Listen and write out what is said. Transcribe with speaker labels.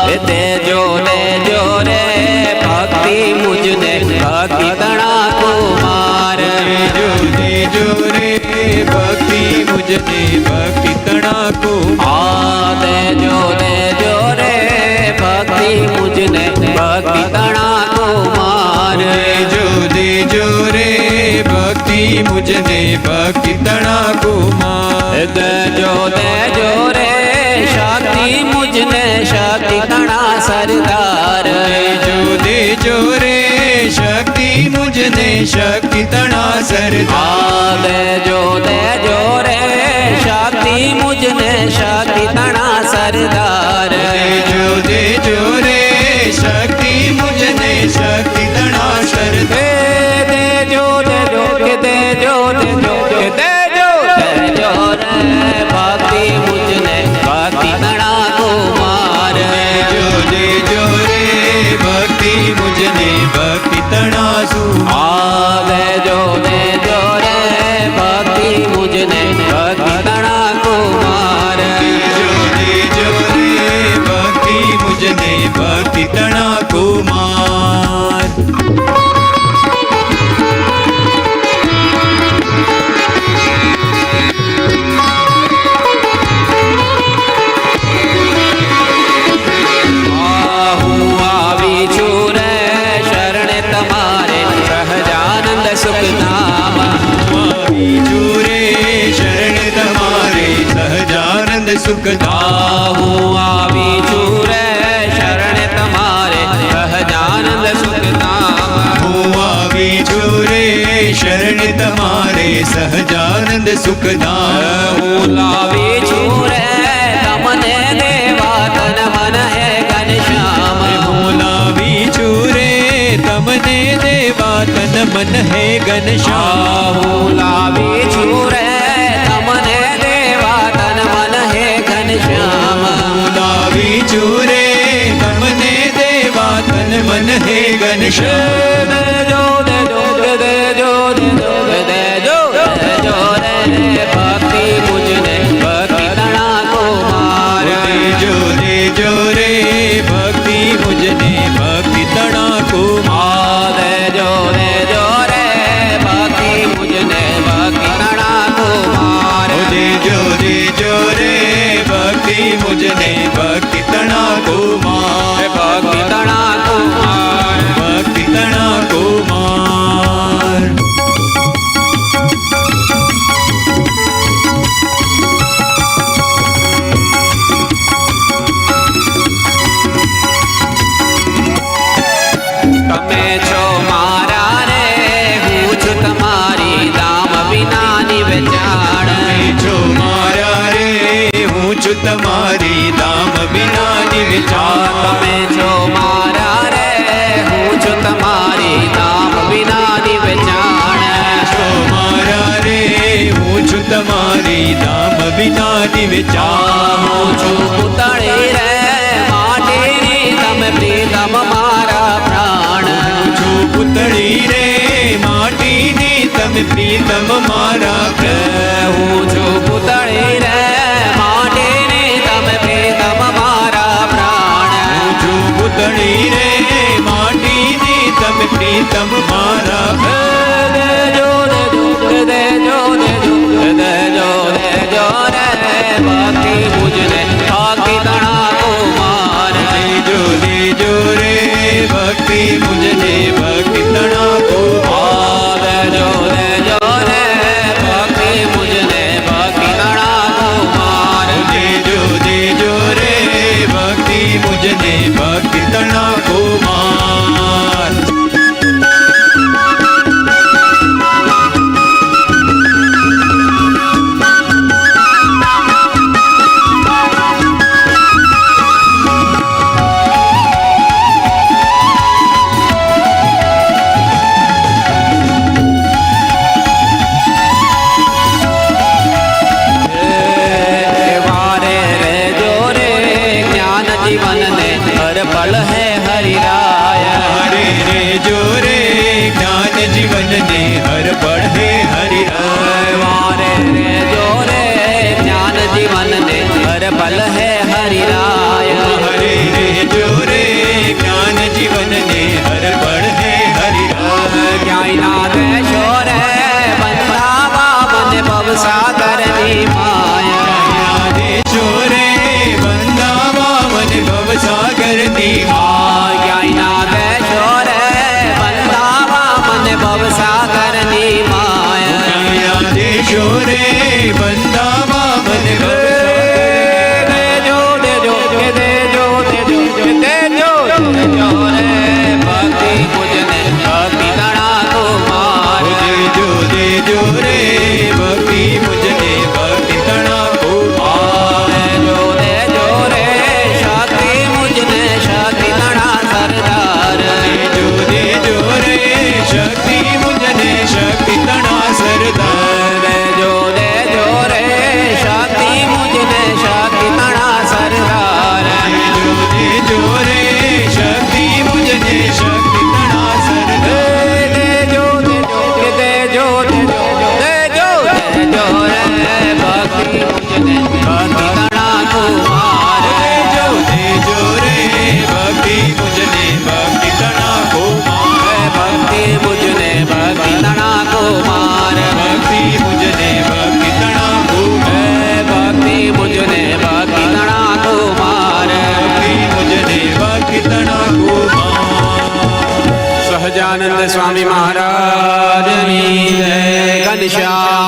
Speaker 1: देजो देजो रे भक्ति मुझने भक्ति तणा कुमार
Speaker 2: देजो देजो रे भक्ति मुझने भक्ति तणा कुमार
Speaker 1: देजो देजो रे भक्ति मुझने भक्ति तणा कुमार
Speaker 2: देजो देजो रे भक्ति मुझने भक्ति तणा कुमार
Speaker 1: देजो देजो रे शक्ति मुझने शक्ति तणा सरदार
Speaker 2: देजो देजो रे शक्ति मुझने शक्ति तणा सरदार
Speaker 1: देजो देजो रे शक्ति मुझने शक्ति तणा सरदार
Speaker 2: देजो देजो रे शक्ति मुझने शक्ति तणा सरदार
Speaker 1: देजो देजो देजो देजो देजो देजो रे भक्ति मुझने भक्ति तणा कुमार
Speaker 2: देजो देजो रे भक्ति मुझने भक्ति तणा सुमार
Speaker 1: देजो देजो रे भक्ति मुझने भक्ति तणा कुमार
Speaker 2: देजो देजो रे भक्ति मुझने भक्ति तणा कुमार
Speaker 1: सुख नाम
Speaker 2: चूरे शरण तुम्हारे सहजानंद सुख
Speaker 1: आवी चूरे शरण तुम्हारे सहजानंद सुख नाम
Speaker 2: आवी चूरे शरण तुम्हारे सहजानंद सुख
Speaker 1: लावी चूरे तमने देवा तन मन है घनश्याम
Speaker 2: लावी चूरे तमने देवा तन मन है घनश्याम
Speaker 1: लावी चूरे तमने देवा तन मन है घनश्याम
Speaker 2: लावी चूरे तमने देवा तन मन है घनश्याम
Speaker 1: देजो देजो देजो देजो देजो देजो रे भक्ति मुझने भक्ति तणा कुमार
Speaker 2: देजो देजो रे भक्ति मुझने भक्ति तणा कुमार
Speaker 1: देजो देजो रे भक्ति मुझने भक्ति तणा कुमार
Speaker 2: देजो देजो रे भक्ति मुझने भक्ति तणा कुमार
Speaker 1: भक्ति तणा कुमार
Speaker 2: भक्ति तणा कुमार
Speaker 1: તમે છો મારા રે હું છું તમારી દામ વિનાની વેચાણ
Speaker 2: છો મારા રે હું છું તમારી દામ વિનાની વિચાર
Speaker 1: તમે છો મારા રે હું છું તમારી દામ વિનાની વેચાણ
Speaker 2: છો મારા રે હું છું તમારી દામ વિનાની વિચાર
Speaker 1: હું છું પૂતળી રે માટીની તમે પ્રીતમ મારા પ્રાણ
Speaker 2: છું પૂતળી રે માટીની તમે પ્રીતમ મારા
Speaker 1: હું છું પૂતળી રે માટીની તમે પ્રીતમ મારા પ્રાણ
Speaker 2: છું પૂતળી રે માટીની તમે પ્રીતમ મારા
Speaker 1: દેજો દેજો દેજો દેજો દેજો દેજો રે ભક્તિ મુझने ભક્તિ તણા કુમાર
Speaker 2: દેજો દેજો રે ભક્તિ મુझने ભક્તિ તણા
Speaker 1: આ દેજો દેજો રે ભક્તિ મુझने ભક્તિ તણા કુમાર
Speaker 2: દેજો દેજો રે ભક્તિ મુझने ભક્તિ તણા કુમાર
Speaker 1: वारे रे जो रे ज्ञान जीवन ने हर पल है हरि राय
Speaker 2: हरे रे जो रे ज्ञान जीवन ने हर पल है हरि राय
Speaker 1: वारे रे जो रे ज्ञान जीवन ने हर पल है हरि राय
Speaker 2: हरे रे जो
Speaker 1: સચ્ચિદાનંદ સ્વામી મહારાજની જય. ઘનશ્યામ